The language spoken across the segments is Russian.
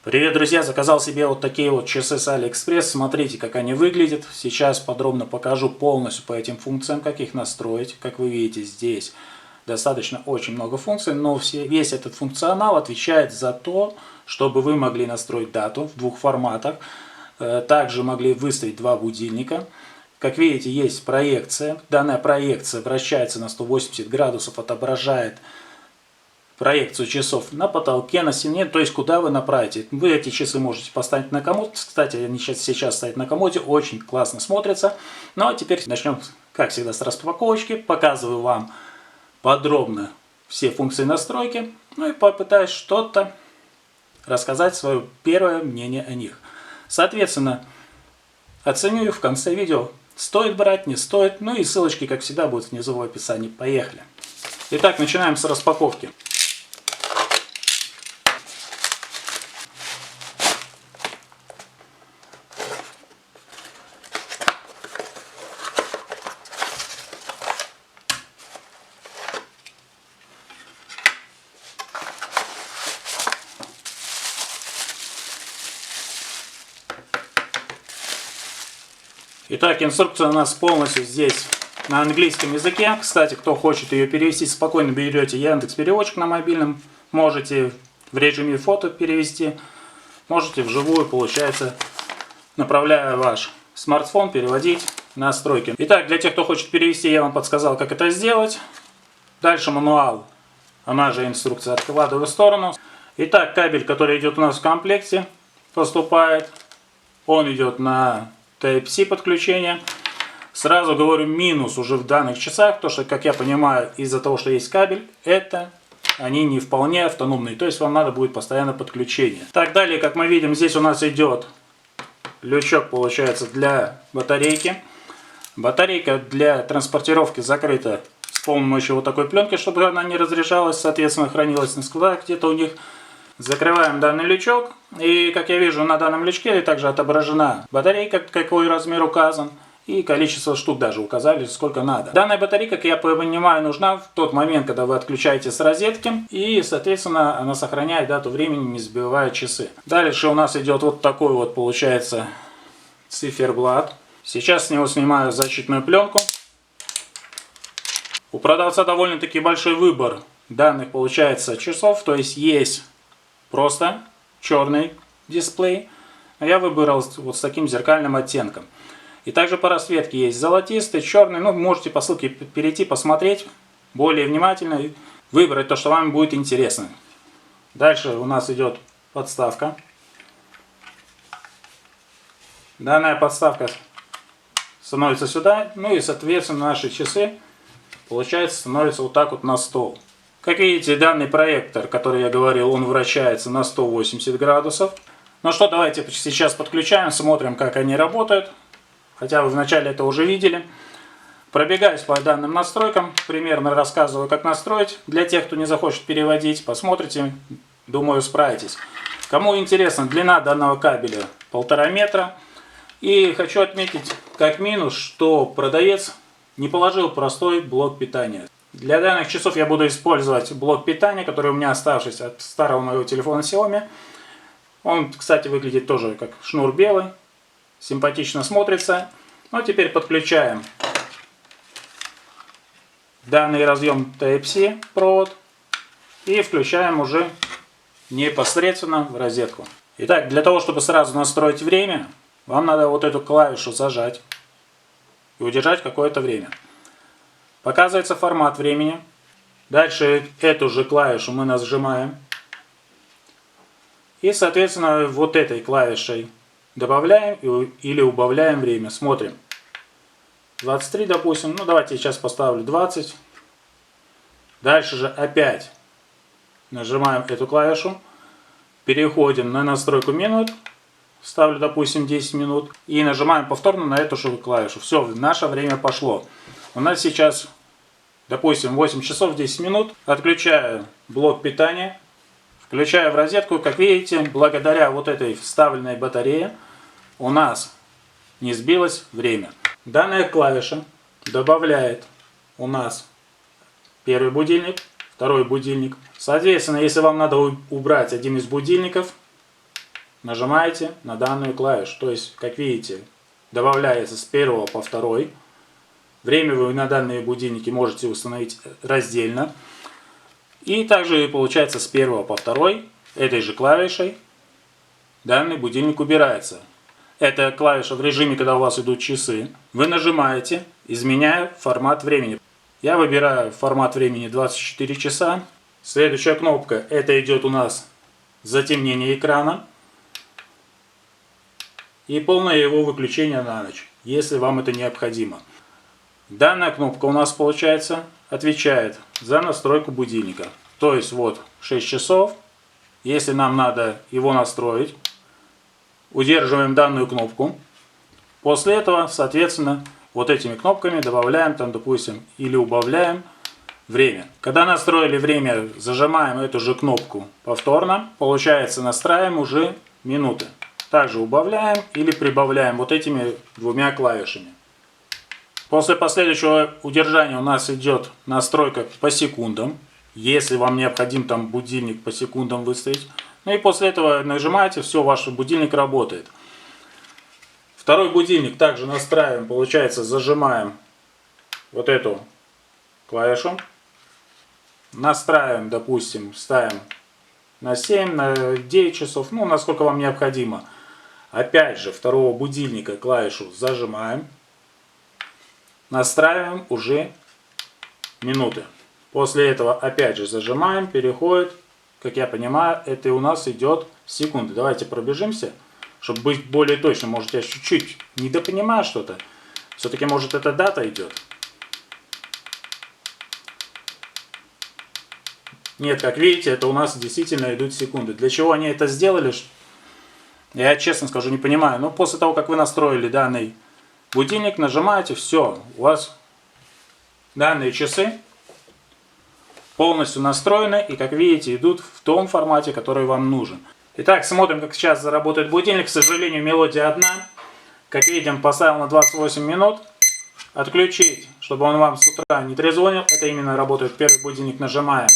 Привет, друзья! Заказал себе вот такие вот часы с AliExpress. Смотрите, как они выглядят. Сейчас подробно покажу полностью по этим функциям, как их настроить. Как вы видите, здесь достаточно очень много функций, но весь этот функционал отвечает за то, чтобы вы могли настроить дату в двух форматах. Также могли выставить два будильника. Как видите, есть проекция. Данная проекция вращается на 180 градусов, отображает проекцию часов на потолке, на стене, то есть куда вы направите. Вы эти часы можете поставить на комод. Кстати, они сейчас стоят на комоде, очень классно смотрятся. Ну а теперь начнем, как всегда, с распаковочки. Показываю вам подробно все функции настройки. Ну и попытаюсь что-то рассказать, свое первое мнение о них. Соответственно, оценю их в конце видео. Стоит брать, не стоит. Ну и ссылочки, как всегда, будут внизу в описании. Поехали! Итак, начинаем с распаковки. Итак, инструкция у нас полностью здесь на английском языке. Кстати, кто хочет ее перевести, спокойно берете Яндекс.Переводчик на мобильном. Можете в режиме фото перевести. Можете вживую, получается, направляя ваш смартфон, переводить настройки. Итак, для тех, кто хочет перевести, я вам подсказал, как это сделать. Дальше мануал, она же инструкция, откладываю в сторону. Итак, кабель, который идет у нас в комплекте, поступает. Он идет на Type-C подключение. Сразу говорю, минус уже в данных часах, то что, как я понимаю, из-за того, что есть кабель, это они не вполне автономные, то есть вам надо будет постоянно подключение. Так, далее, как мы видим, здесь у нас идет лючок, получается, для батарейки. Батарейка для транспортировки закрыта с помощью вот такой пленки, чтобы она не разряжалась, соответственно, хранилась на складах где-то у них. Закрываем данный лючок, и как я вижу, на данном лючке также отображена батарейка, какой размер указан, и количество штук даже указали, сколько надо. Данная батарейка, как я понимаю, нужна в тот момент, когда вы отключаете с розетки, и, соответственно, она сохраняет дату времени, не сбивая часы. Дальше у нас идет вот такой вот, получается, циферблат. Сейчас с него снимаю защитную пленку. У продавца довольно-таки большой выбор данных, получается, часов, то есть просто черный дисплей. А я выбрал вот с таким зеркальным оттенком. И также по расцветке есть золотистый, черный. Ну, можете по ссылке перейти, посмотреть более внимательно и выбрать то, что вам будет интересно. Дальше у нас идет подставка. Данная подставка становится сюда. Ну и, соответственно, наши часы, получается, становятся вот так вот на стол. Как видите, данный проектор, который я говорил, он вращается на 180 градусов. Ну что, давайте сейчас подключаем, смотрим, как они работают. Хотя вы вначале это уже видели. Пробегаюсь по данным настройкам, примерно рассказываю, как настроить. Для тех, кто не захочет переводить, посмотрите, думаю, справитесь. Кому интересно, длина данного кабеля 1,5 метра. И хочу отметить, как минус, что продавец не положил простой блок питания. Для данных часов я буду использовать блок питания, который у меня оставшийся от старого моего телефона Xiaomi. Он, кстати, выглядит тоже как шнур белый. Симпатично смотрится. Ну, теперь подключаем данный разъем Type-C провод. И включаем уже непосредственно в розетку. Итак, для того, чтобы сразу настроить время, вам надо вот эту клавишу зажать и удержать какое-то время. Показывается формат времени. Дальше эту же клавишу мы нажимаем. И, соответственно, вот этой клавишей добавляем или убавляем время. Смотрим. 23, допустим. Ну, давайте я сейчас поставлю 20. Дальше же опять нажимаем эту клавишу. Переходим на настройку минут. Ставлю, допустим, 10 минут. И нажимаем повторно на эту же клавишу. Все, наше время пошло. У нас сейчас, допустим, 8 часов 10 минут. Отключаю блок питания. Включаю в розетку. Как видите, благодаря вот этой вставленной батарее у нас не сбилось время. Данная клавиша добавляет у нас первый будильник, второй будильник. Соответственно, если вам надо убрать один из будильников, нажимаете на данную клавишу. То есть, как видите, добавляется с 1 по 2. Время вы на данные будильники можете установить раздельно. И также получается с 1 по 2 этой же клавишей данный будильник убирается. Это клавиша в режиме, когда у вас идут часы. Вы нажимаете, изменяя формат времени. Я выбираю формат времени 24 часа. Следующая кнопка, это идет у нас затемнение экрана. И полное его выключение на ночь, если вам это необходимо. Данная кнопка у нас, получается, отвечает за настройку будильника. То есть вот 6 часов. Если нам надо его настроить, удерживаем данную кнопку. После этого, соответственно, вот этими кнопками добавляем, там, допустим, или убавляем время. Когда настроили время, зажимаем эту же кнопку повторно. Получается, настраиваем уже минуты. Также убавляем или прибавляем вот этими двумя клавишами. После последующего удержания у нас идет настройка по секундам. Если вам необходим там будильник по секундам выставить. Ну и после этого нажимаете, все, ваш будильник работает. Второй будильник также настраиваем, получается, зажимаем вот эту клавишу. Настраиваем, допустим, ставим на 7, на 9 часов, ну, насколько вам необходимо. Опять же, второго будильника клавишу зажимаем. Настраиваем уже минуты. После этого опять же зажимаем, переходит. Как я понимаю, это у нас идет секунды. Давайте пробежимся, чтобы быть более точным. Может, я чуть-чуть недопонимаю что-то. Все-таки, может, эта дата идет. Нет, как видите, это у нас действительно идут секунды. Для чего они это сделали, я честно скажу, не понимаю. Но после того, как вы настроили данный будильник, нажимаете, все, у вас данные часы полностью настроены и, как видите, идут в том формате, который вам нужен. Итак, смотрим, как сейчас заработает будильник. К сожалению, мелодия одна. Как видим, поставил на 28 минут. Отключить, чтобы он вам с утра не трезвонил. Это именно работает первый будильник. Нажимаем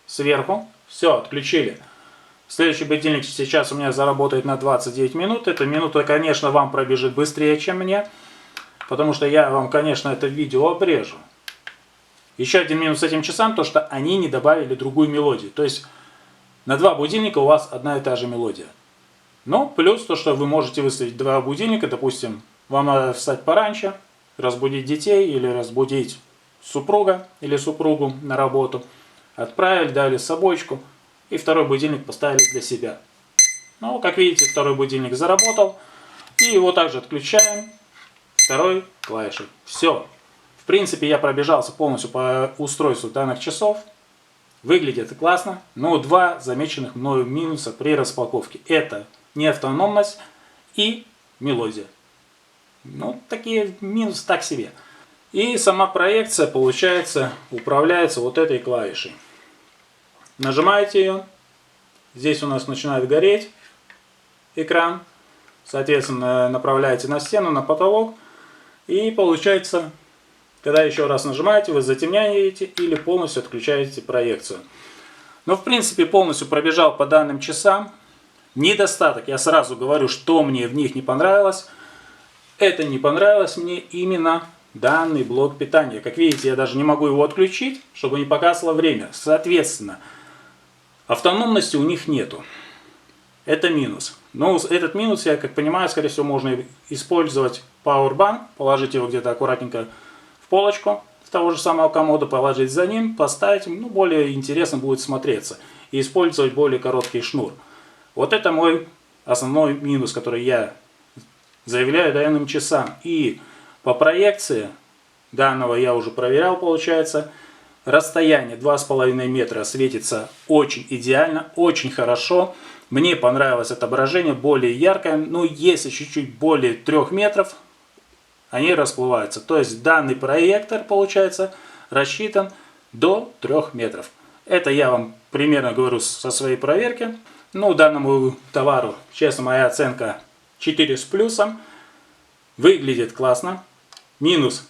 сверху. Все, отключили. Следующий будильник сейчас у меня заработает на 29 минут. Эта минута, конечно, вам пробежит быстрее, чем мне. Потому что я вам, конечно, это видео обрежу. Еще один минус с этим часам, то что они не добавили другую мелодию. То есть на два будильника у вас одна и та же мелодия. Но плюс то, что вы можете выставить два будильника. Допустим, вам надо встать пораньше, разбудить детей или разбудить супруга или супругу на работу. Отправили, дали собачку. И второй будильник поставили для себя. Ну, как видите, второй будильник заработал. И его также отключаем второй клавишей. Все. В принципе, я пробежался полностью по устройству данных часов. Выглядит классно, но два замеченных мною минуса при распаковке. Это неавтономность и мелодия. Ну, такие минусы так себе. И сама проекция, получается, управляется вот этой клавишей. Нажимаете ее. Здесь у нас начинает гореть экран. Соответственно, направляете на стену, на потолок. И получается, когда еще раз нажимаете, вы затемняете или полностью отключаете проекцию. Но в принципе полностью пробежал по данным часам. Недостаток, я сразу говорю, что мне в них не понравилось. Это не понравилось мне именно данный блок питания. Как видите, я даже не могу его отключить, чтобы не показывало время. Соответственно, автономности у них нету. Это минус. Но этот минус, я как понимаю, скорее всего, можно использовать Powerbank, положить его где-то аккуратненько в полочку того же самого комода, положить за ним, поставить, ну, более интересно будет смотреться. И использовать более короткий шнур. Вот это мой основной минус, который я заявляю данным часам. И по проекции данного я уже проверял, получается. Расстояние 2,5 метра светится очень идеально, очень хорошо. Мне понравилось отображение, более яркое. Но если чуть-чуть более 3 метров, они расплываются. То есть данный проектор, получается, рассчитан до 3 метров. Это я вам примерно говорю со своей проверки. Ну, данному товару, честно, моя оценка 4 с плюсом. Выглядит классно. Минус,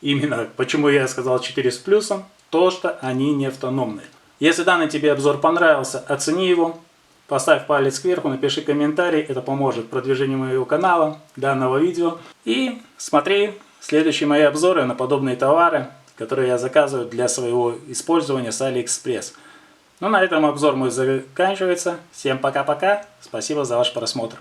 именно почему я сказал 4 с плюсом, то, что они не автономные. Если данный тебе обзор понравился, оцени его. поставь палец кверху, напиши комментарий, это поможет продвижению моего канала, данного видео. И смотри следующие мои обзоры на подобные товары, которые я заказываю для своего использования с AliExpress. Ну, на этом обзор мой заканчивается. Всем пока-пока. Спасибо за ваш просмотр.